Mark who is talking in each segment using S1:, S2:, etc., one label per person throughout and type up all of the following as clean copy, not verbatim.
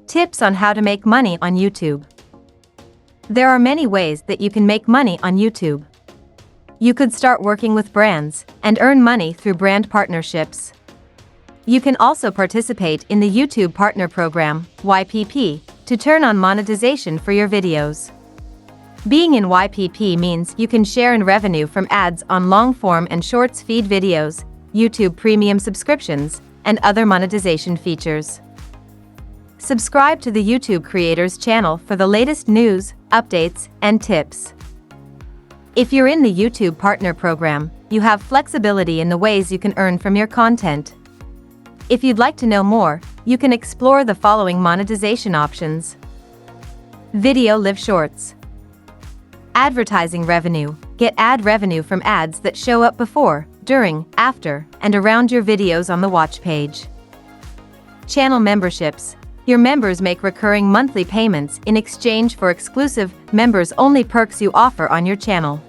S1: Tips on how to make money on YouTube. There are many ways that you can make money on YouTube. You could start working with brands and earn money through brand partnerships. You can also participate in the YouTube Partner Program, YPP, to turn on monetization for your videos. Being in YPP means you can share in revenue from ads on long-form and shorts feed videos, YouTube Premium subscriptions, and other monetization features. Subscribe to the YouTube Creators channel for the latest news, updates, and tips. If you're in the YouTube Partner Program, you have flexibility in the ways you can earn from your content. If you'd like to know more, you can explore the following monetization options. Video Live Shorts. Advertising revenue. Get ad revenue from ads that show up before, during, after, and around your videos on the watch page. Channel memberships. Your members make recurring monthly payments in exchange for exclusive, members-only perks you offer on your channel.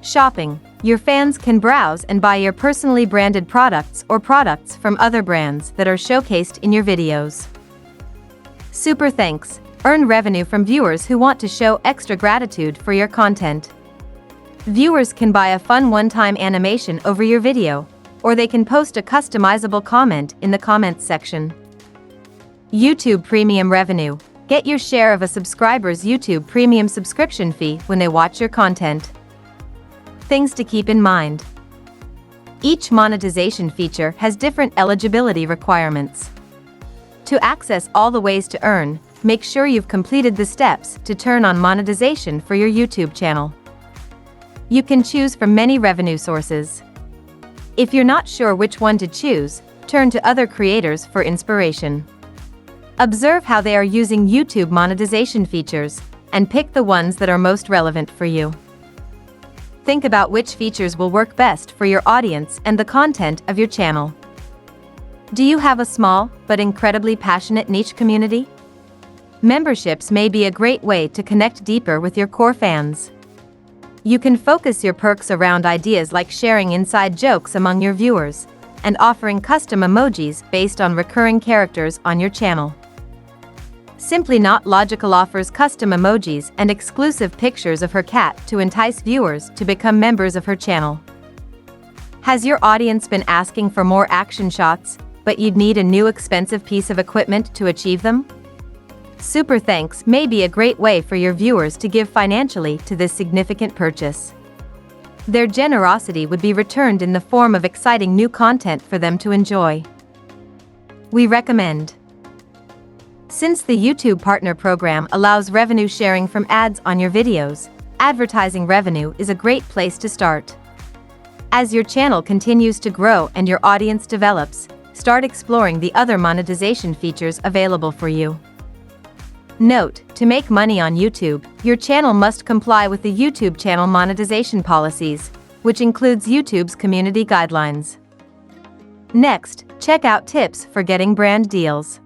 S1: Shopping. Your fans can browse and buy your personally branded products or products from other brands that are showcased in your videos. Super Thanks. Earn revenue from viewers who want to show extra gratitude for your content. Viewers can buy a fun one-time animation over your video, or they can post a customizable comment in the comments section. YouTube Premium Revenue. Get your share of a subscriber's YouTube Premium subscription fee when they watch your content. Things to keep in mind. Each monetization feature has different eligibility requirements. To access all the ways to earn, make sure you've completed the steps to turn on monetization for your YouTube channel. You can choose from many revenue sources. If you're not sure which one to choose, turn to other creators for inspiration. Observe how they are using YouTube monetization features, and pick the ones that are most relevant for you. Think about which features will work best for your audience and the content of your channel. Do you have a small, but incredibly passionate niche community? Memberships may be a great way to connect deeper with your core fans. You can focus your perks around ideas like sharing inside jokes among your viewers, and offering custom emojis based on recurring characters on your channel. Simply Not Logical offers custom emojis and exclusive pictures of her cat to entice viewers to become members of her channel. Has your audience been asking for more action shots, but you'd need a new expensive piece of equipment to achieve them? Super Thanks may be a great way for your viewers to give financially to this significant purchase. Their generosity would be returned in the form of exciting new content for them to enjoy. We recommend. Since the YouTube Partner Program allows revenue sharing from ads on your videos, advertising revenue is a great place to start. As your channel continues to grow and your audience develops, start exploring the other monetization features available for you. Note: to make money on YouTube, your channel must comply with the YouTube channel monetization policies, which includes YouTube's community guidelines. Next, check out tips for getting brand deals.